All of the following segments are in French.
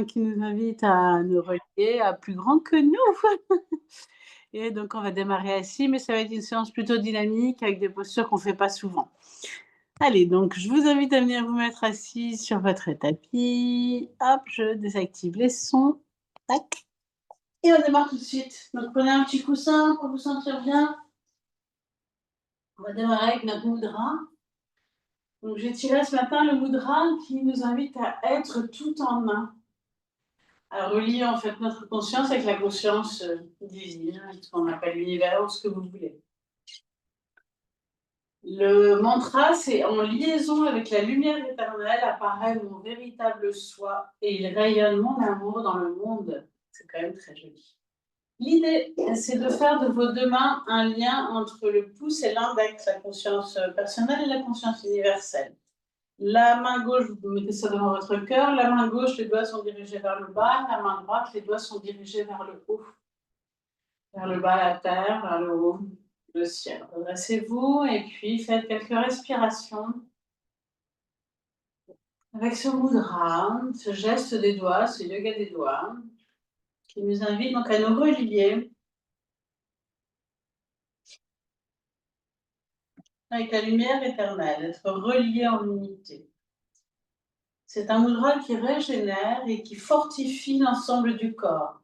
Qui nous invite à nous relier à plus grand que nous. Et donc on va démarrer assis, mais ça va être une séance plutôt dynamique avec des postures qu'on fait pas souvent. Allez, donc je vous invite à venir vous mettre assis sur votre tapis. Hop, je désactive les sons. Tac. Et on démarre tout de suite. Donc prenez un petit coussin pour vous sentir bien. On va démarrer avec notre mudra. Donc j'ai tiré ce matin le mudra qui nous invite à être tout en un. À relier en fait notre conscience avec la conscience divine, ce qu'on appelle l'univers ou ce que vous voulez. Le mantra, c'est en liaison avec la lumière éternelle apparaît mon véritable soi et il rayonne mon amour dans le monde. C'est quand même très joli. L'idée, c'est de faire de vos deux mains un lien entre le pouce et l'index, la conscience personnelle et la conscience universelle. La main gauche, vous mettez ça devant votre cœur. La main gauche, les doigts sont dirigés vers le bas. La main droite, les doigts sont dirigés vers le haut. Vers le bas, la terre, vers le haut, le ciel. Redressez-vous et puis faites quelques respirations. Avec ce mudra, ce geste des doigts, ce yoga des doigts, qui nous invite donc à nous relier avec la lumière éternelle, être relié en unité. C'est un mudra qui régénère et qui fortifie l'ensemble du corps.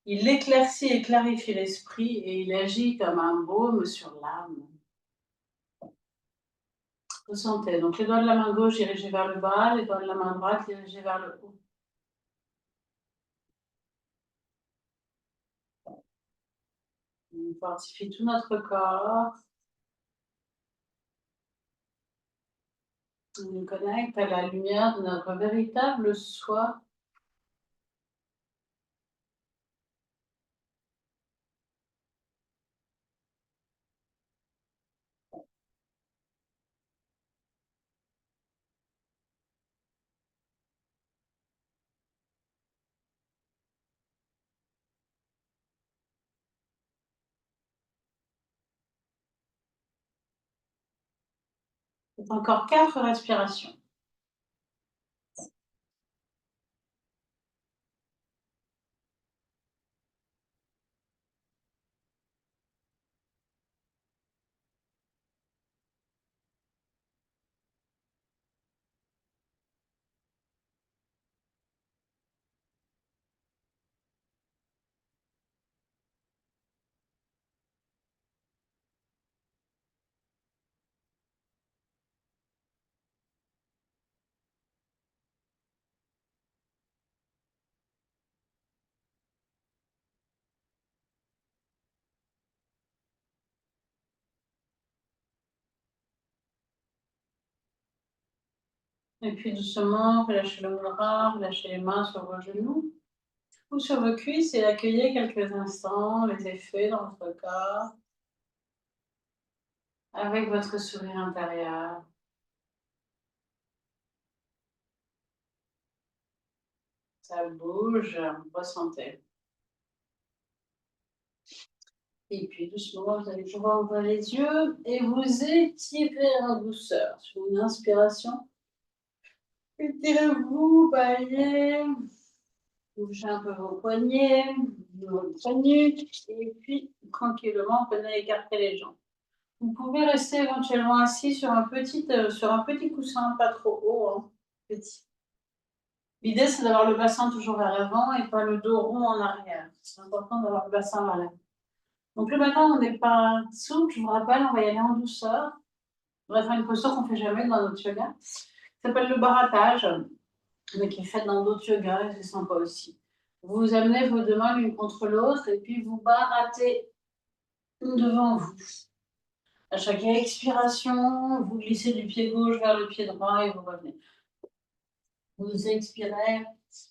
Il éclaircit et clarifie l'esprit et il agit comme un baume sur l'âme. Ressentez. Donc les doigts de la main gauche dirigés vers le bas, les doigts de la main droite dirigés vers le haut. On fortifie tout notre corps. On nous connecte à la lumière de notre véritable soi. C'est encore 4 respirations. Et puis doucement, relâchez le bras, relâchez les mains sur vos genoux ou sur vos cuisses et accueillez quelques instants les effets dans votre corps avec votre sourire intérieur. Ça bouge, ressentez. Et puis doucement, vous allez pouvoir ouvrir les yeux et vous étirer en douceur. Sur une inspiration, étirez-vous, baillez, bougez un peu vos poignets, votre nuque, et puis tranquillement, venez écarter les jambes. Vous pouvez rester éventuellement assis sur un petit coussin, pas trop haut, hein, petit. L'idée, c'est d'avoir le bassin toujours vers l'avant et pas le dos rond en arrière. C'est important d'avoir le bassin vers l'avant. Donc le matin, on n'est pas souple, je vous rappelle, on va y aller en douceur. On va faire une posture qu'on ne fait jamais dans notre yoga. Ça s'appelle le baratage, mais qui est fait dans d'autres yogas et c'est sympa aussi. Vous amenez vos deux mains l'une contre l'autre et puis vous baratez devant vous. À chaque expiration, vous glissez du pied gauche vers le pied droit et vous revenez. Vous expirez,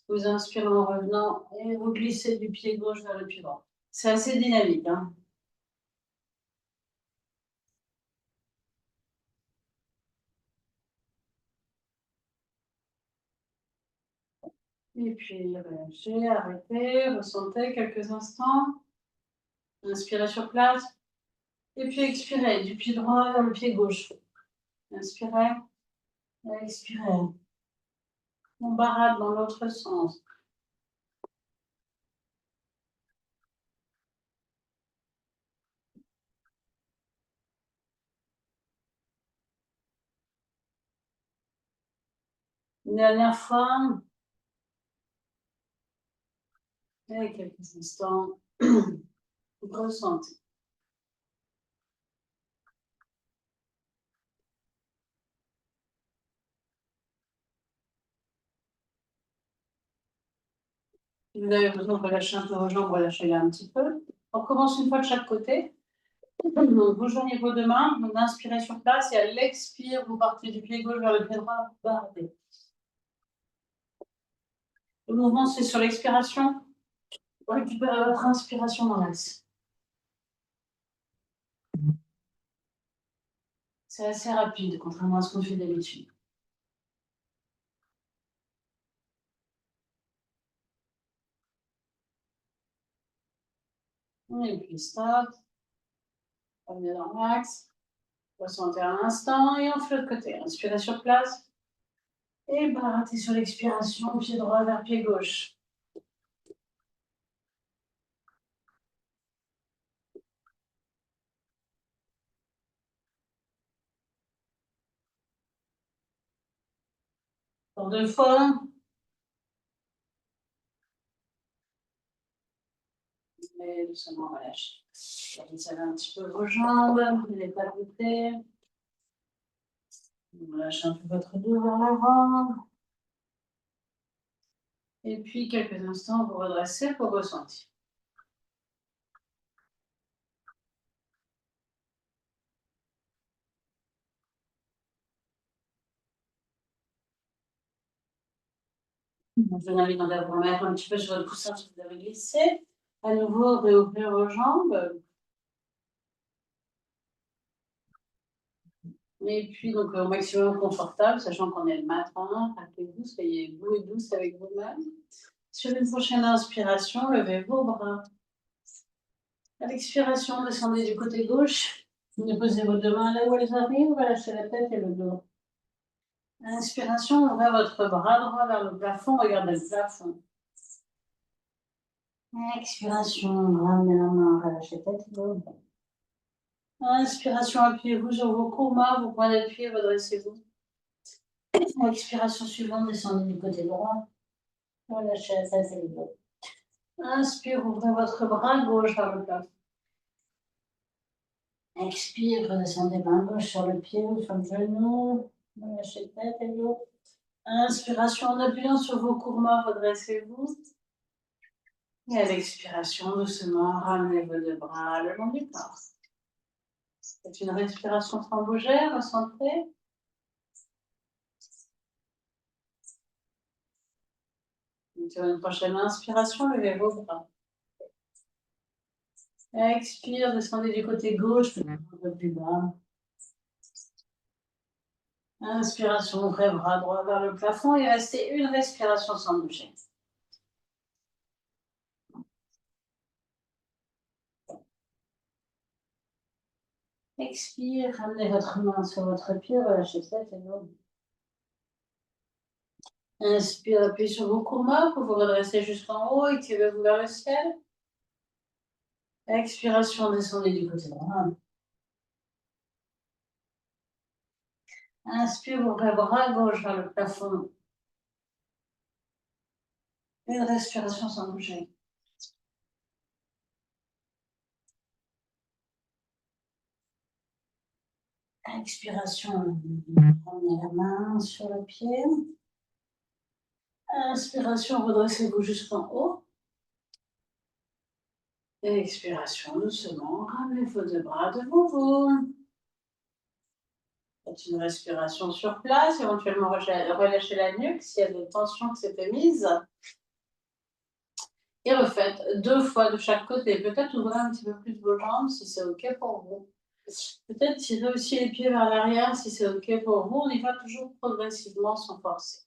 vous inspirez en revenant et vous glissez du pied gauche vers le pied droit. C'est assez dynamique, hein. Et puis relâchez, arrêtez, ressentez quelques instants. Inspirez sur place. Et puis expirez du pied droit vers le pied gauche. Inspirez, expirez. On baratte dans l'autre sens. Une dernière fois. Et quelques instants. Ressentez. Si vous avez besoin de relâcher un peu vos jambes, relâchez-les un petit peu. On commence une fois de chaque côté. Donc, vous joignez vos deux mains, vous inspirez sur place et à l'expire, vous partez du pied gauche vers le pied droit, vous partez. Le mouvement, c'est sur l'expiration. Vous récupérez votre inspiration dans l'axe. C'est assez rapide, contrairement à ce qu'on fait d'habitude. Et puis stop. Revenez dans l'axe. Ressentez un instant et on fait l'autre côté. Inspirez sur place. Et baratez sur l'expiration, pied droit vers pied gauche. Pour deux fois. Et doucement relâchez. Vous un petit peu vos jambes, les pas côté. Lâchez un peu votre dos vers l'avant. Et puis, quelques instants, vous redressez pour ressentir. Je vous invite à vous remettre un petit peu sur votre coussin si vous avez glissé. À nouveau, réouvrir vos jambes. Et puis, donc, au maximum confortable, sachant qu'on est le matin, rappelez-vous, soyez doux et douce avec vous-même. Sur une prochaine inspiration, levez vos bras. À l'expiration, descendez du côté gauche. Déposez vos deux mains là où elles arrivent, relâchez la tête et le dos. À l'inspiration, ouvrez votre bras droit vers le plafond, regardez le plafond. Expiration, ramenez la main, relâchez tête et dos. Inspiration, appuyez-vous sur vos courbes, vos points d'appui, redressez-vous. Expiration suivante, descendez du côté droit. Relâchez la tête et le dos. Inspire, ouvrez votre bras gauche vers le plafond. Expire, redescendez main gauche sur le pied ou sur le genou. Relâchez tête et dos. Inspiration en appuyant sur vos courbes, redressez-vous. Et à l'expiration, doucement, ramenez vos deux bras le long du corps. C'est une respiration thrombogère, recentrée. Sur une prochaine inspiration, levez vos bras. Expire, descendez du côté gauche, un peu plus bas. Inspiration, ouvrez bras droit vers le plafond et restez une respiration sans bouger. Expire, ramenez votre main sur votre pied, relâchez tête et dos. Inspire, appuyez sur vos courbes pour vous redresser jusqu'en haut, étirez-vous vers le ciel. Expiration, descendez du côté droit. Inspire, ouvrez bras gauche vers le plafond. Une respiration sans bouger. Expiration, prenez la main sur le pied. Inspiration, redressez-vous jusqu'en haut. Et expiration, doucement, ramenez vos deux bras devant vous. Faites une respiration sur place, éventuellement relâchez la nuque s'il y a des tensions qui s'étaient mises. Et refaites deux fois de chaque côté. Peut-être ouvrez un petit peu plus vos jambes si c'est OK pour vous. Peut-être tirer aussi les pieds vers l'arrière si c'est OK pour vous. On y va toujours progressivement sans forcer.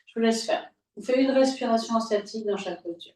Je vous laisse faire. Vous faites une respiration statique dans chaque posture.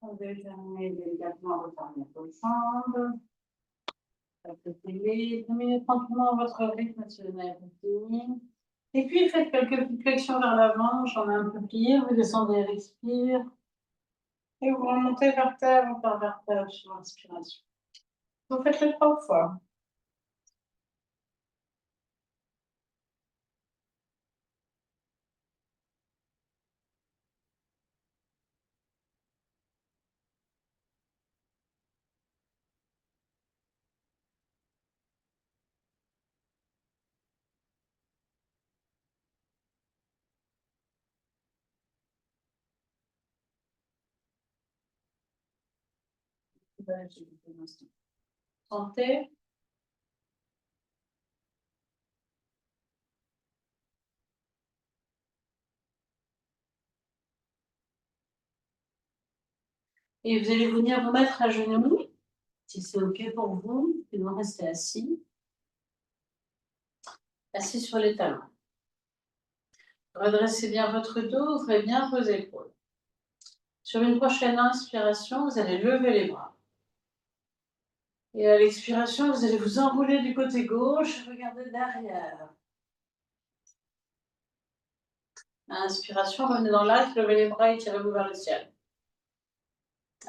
On va fermer délicatement, refermer vos jambes. Terminez tranquillement votre rythme si vous n'avez pas fini. Et puis faites quelques petites flexions vers l'avant, jambes un peu pliées, vous descendez, respire. Et vous remontez vertèbre par vertèbre sur l'inspiration. Vous faites-le 3 fois. Santé. Et vous allez venir vous mettre à genoux, si c'est OK pour vous, et vous restez assis. Assis sur les talons. Redressez bien votre dos, ouvrez bien vos épaules. Sur une prochaine inspiration, vous allez lever les bras. Et à l'expiration, vous allez vous enrouler du côté gauche, regardez derrière. Inspiration, revenez dans l'axe, levez les bras et tirez-vous vers le ciel.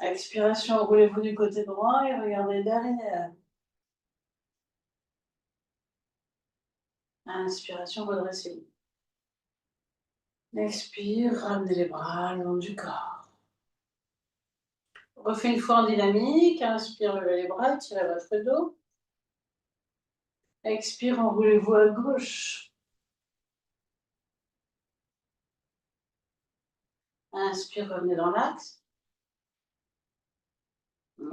Expiration, roulez-vous du côté droit et regardez derrière. Inspiration, redressez-vous. Expire, ramenez les bras le long du corps. Refait une fois en dynamique. Inspire, levez les bras, tirez votre dos. Expire, enroulez-vous à gauche. Inspire, revenez dans l'axe.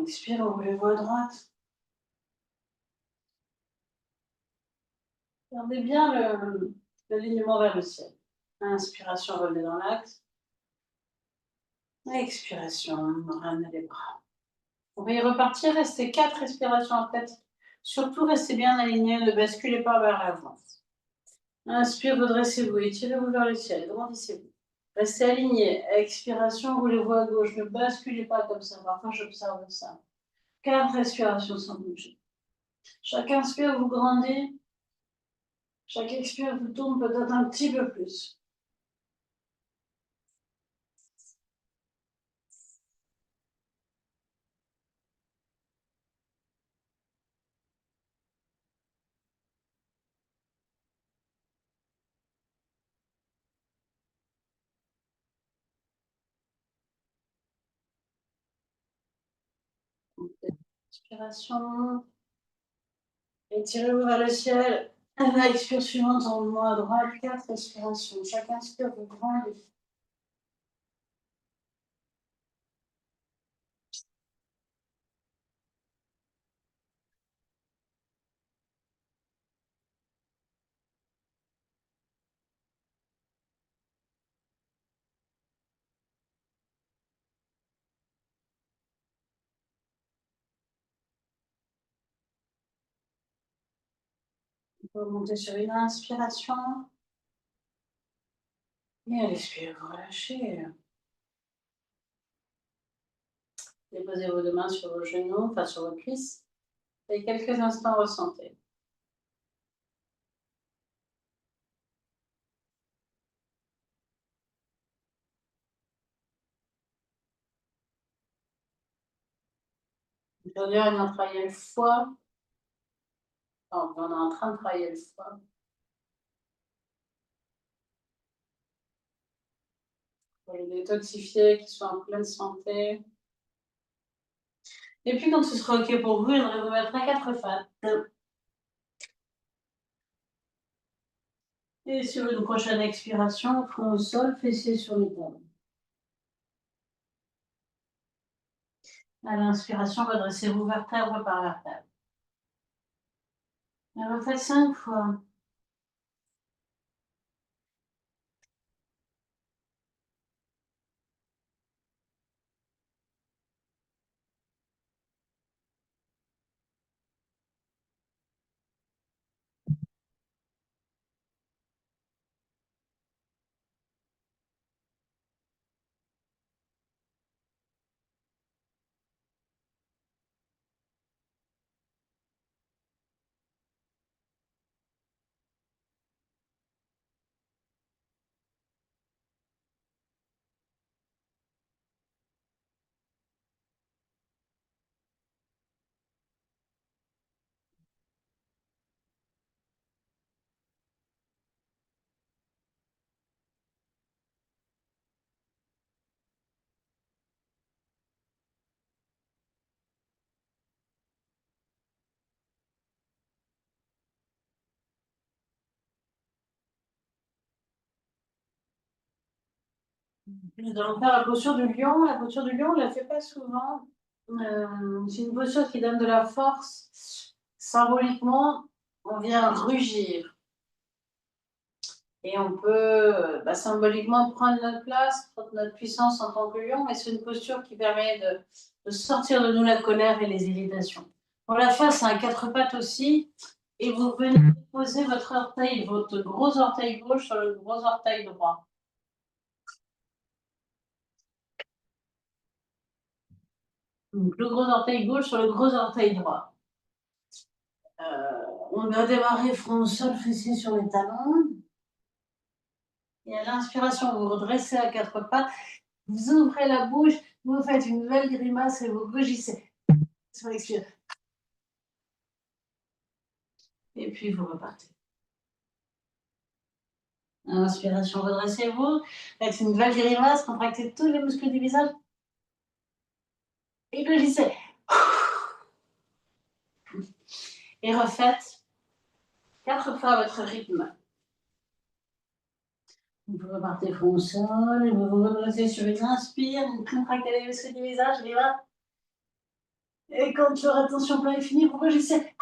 Expire, enroulez-vous à droite. Gardez bien l'alignement vers le ciel. Inspiration, revenez dans l'axe. Expiration, ramenez les bras. On va y repartir, restez 4 respirations en tête. Surtout, restez bien alignés, ne basculez pas vers l'avant. Inspire, redressez-vous, étirez-vous vers le ciel, grandissez-vous. Restez aligné. Expiration, roulez-vous à gauche, ne basculez pas comme ça. Parfois, j'observe ça. 4 respirations sans bouger. Chaque inspire vous grandit. Chaque expire vous tourne peut-être un petit peu plus. Inspiration. Étirez-vous vers le ciel. Expire suivante en mouvement à droite. 4 respirations. Chaque inspire vous grandit. On peut monter sur une inspiration. Et à l'expire, vous relâchez. Déposez vos deux mains sur vos genoux, enfin sur vos cuisses. Et quelques instants, ressentez. Aujourd'hui, on a travaillé le foie. Enfin, on est en train de travailler le foie. Pour le détoxifier, qu'il soit en pleine santé. Et puis, quand ce sera OK pour vous, j'aimerais vous mettre à 4 pattes. Et sur une prochaine expiration, front au sol, fessiers sur les talons. À l'inspiration, redressez-vous vertèbre par vertèbre. Et refaites 5 fois. Nous allons faire la posture du lion. La posture du lion, on ne la fait pas souvent. C'est une posture qui donne de la force. Symboliquement, on vient rugir. Et on peut symboliquement prendre notre place, prendre notre puissance en tant que lion, mais c'est une posture qui permet de sortir de nous la colère et les irritations. Pour la faire, c'est un quatre pattes aussi. Et vous venez poser votre orteil, votre gros orteil gauche sur le gros orteil droit. Donc, le gros orteil gauche sur le gros orteil droit. On va démarrer front au sol, fessiers sur les talons. Et à l'inspiration, vous redressez à quatre pattes, vous ouvrez la bouche, vous faites une belle grimace et vous rougissez. Sur l'expire. Et puis vous repartez. Inspiration, redressez-vous. Faites une belle grimace, contractez tous les muscles du visage. Et rougissez. Et refaites 4 fois votre rythme. Vous repartez front au sol, vous vous redressez sur une inspire, vous contractez les muscles du visage, et là. Et quand votre attention plein est finie, vous rougissez.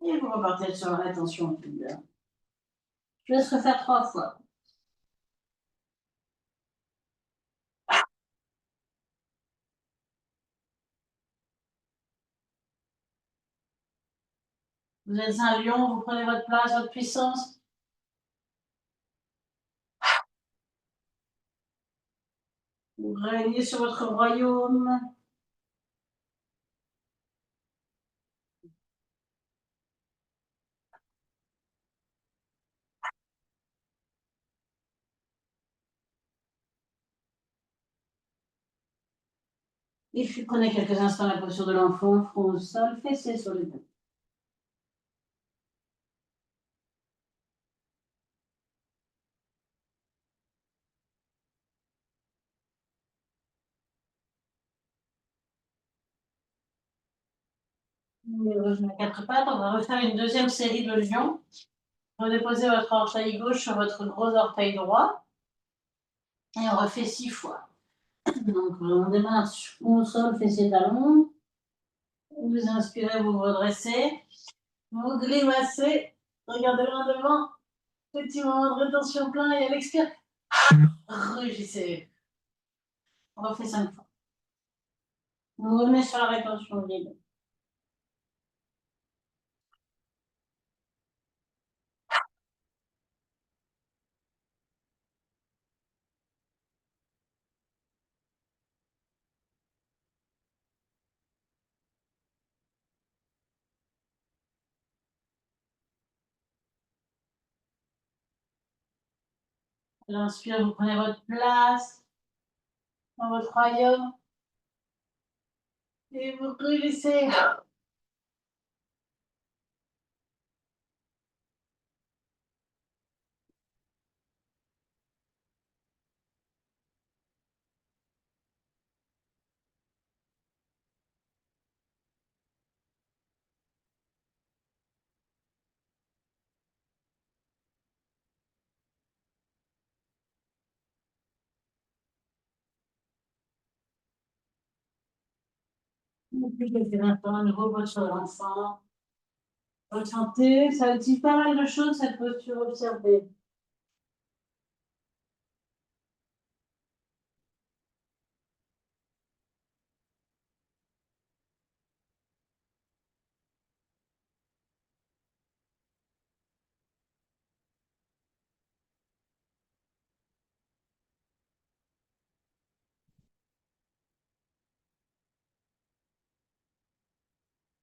Et vous repartez sur la rétention. Je laisse refaire 3 fois. Vous êtes un lion, vous prenez votre place, votre puissance. Vous régnez sur votre royaume. Et puis prenez quelques instants la posture de l'enfant, front au sol, fessés sur les deux. Revenez à quatre pattes, on va refaire une deuxième série de lions. Redéposez votre orteil gauche sur votre gros orteil droit. Et on refait 6 fois. Donc on démarre front au sol, fessiers talons. Vous inspirez, vous redressez. Vous grimacez. Regardez loin devant. Petit moment de rétention plein et à l'expire. Rugissez. On refait 5 fois. Vous revenez sur la rétention vide. L'inspire, vous prenez votre place dans votre royaume et vous rugissez. Et puis quelques instants à nouveau, votre sur l'enfant. Ressentez, ça dit pas mal de choses cette posture observée.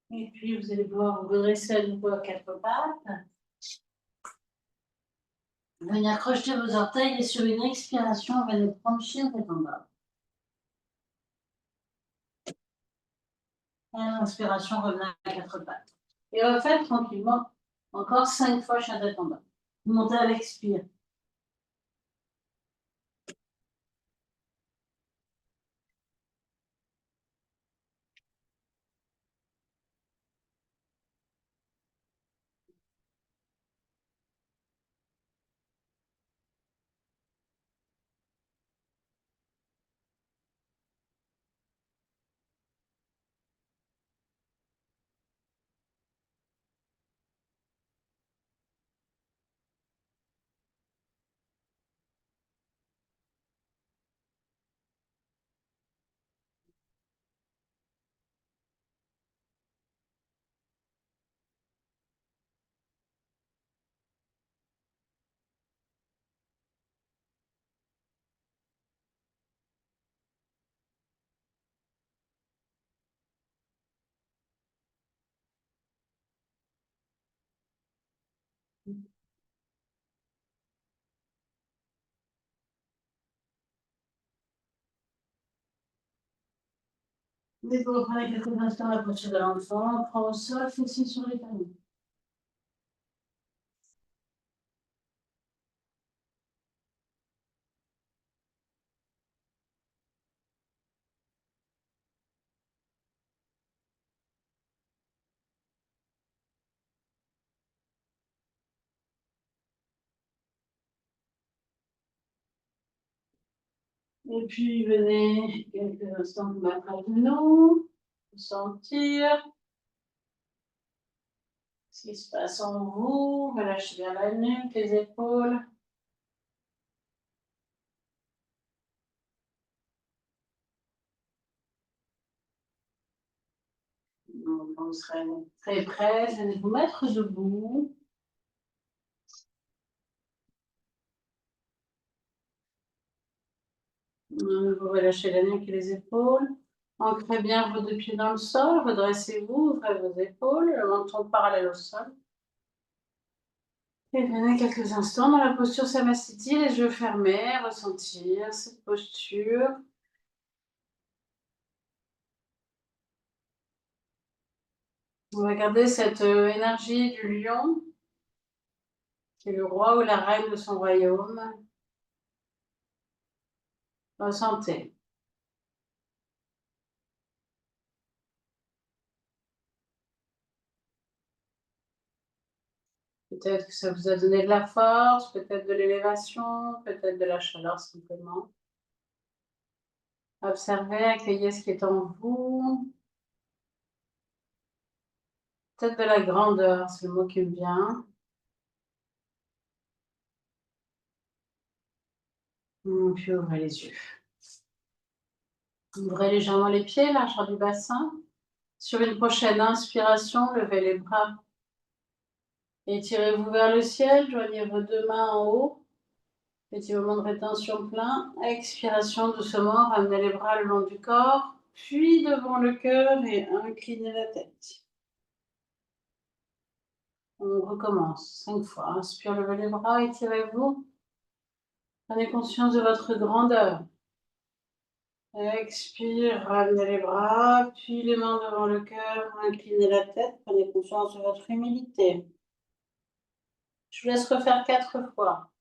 Et puis vous allez pouvoir vous redresser à nouveau à quatre pattes. Venir crocheter vos orteils et sur une expiration, venez prendre chien tête en bas. À l'inspiration, revenez à quatre pattes. Et refaites tranquillement encore 5 fois chien tête en bas. Vous montez à l'expire. Mais pour reprendre quelques instants la posture de l'enfant, prends au sol, fessiers sur les talons. Et puis venez quelques instants vous mettre à genoux, sentir ce qui se passe en vous, relâchez bien la nuque, les épaules. Donc, vous serez très prêts, venez vous mettre debout. Vous relâchez la nuque et les épaules. Ancrez bien vos deux pieds dans le sol, redressez-vous, ouvrez vos épaules, le menton parallèle au sol. Et venez quelques instants dans la posture Samasthiti, les yeux fermés, ressentir cette posture. Vous regardez cette énergie du lion, qui est le roi ou la reine de son royaume. Ressentez. Peut-être que ça vous a donné de la force, peut-être de l'élévation, peut-être de la chaleur simplement. Observez, accueillez ce qui est en vous. Peut-être de la grandeur, c'est le mot qui me vient. Puis ouvrez les yeux. Ouvrez légèrement les pieds, largeur du bassin. Sur une prochaine inspiration, levez les bras. Étirez-vous vers le ciel, joignez vos deux mains en haut. Petit moment de rétention plein. Expiration doucement, ramenez les bras le long du corps, puis devant le cœur et inclinez la tête. On recommence 5 fois. Inspire, levez les bras, étirez-vous. Prenez conscience de votre grandeur. Expire, ramenez les bras, puis les mains devant le cœur, inclinez la tête, prenez conscience de votre humilité. Je vous laisse refaire 4 fois.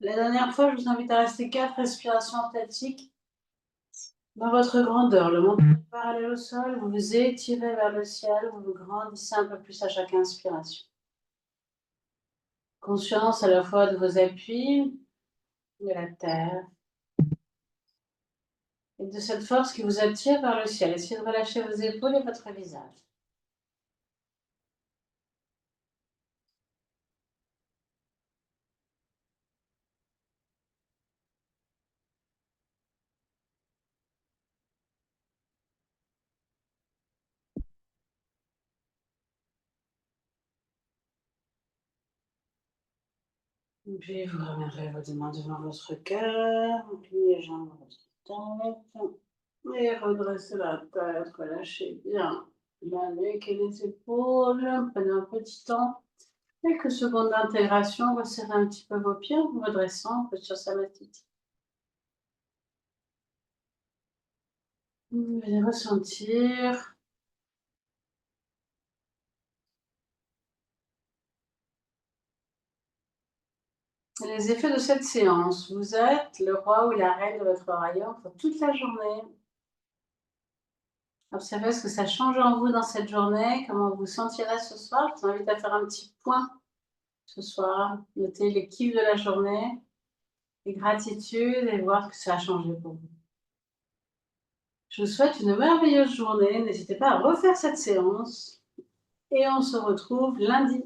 La dernière fois, je vous invite à rester 4 respirations statiques dans votre grandeur. Le menton est parallèle au sol, vous vous étirez vers le ciel, vous vous grandissez un peu plus à chaque inspiration. Conscience à la fois de vos appuis, de la terre, et de cette force qui vous attire vers le ciel. Essayez de relâcher vos épaules et votre visage. Puis vous ramènerez vos mains devant votre cœur, pliez les jambes dans votre tête, et redressez la tête, relâchez bien la nuque et les épaules, prenez un petit temps, quelques secondes d'intégration, resserrez un petit peu vos pieds en vous redressant, posture Samasthiti. Vous allez ressentir. Les effets de cette séance. Vous êtes le roi ou la reine de votre royaume pour toute la journée. Observez ce que ça change en vous dans cette journée, comment vous vous sentirez ce soir. Je vous invite à faire un petit point ce soir. Notez les kiffs de la journée, les gratitudes et voir ce que ça a changé pour vous. Je vous souhaite une merveilleuse journée. N'hésitez pas à refaire cette séance et on se retrouve lundi.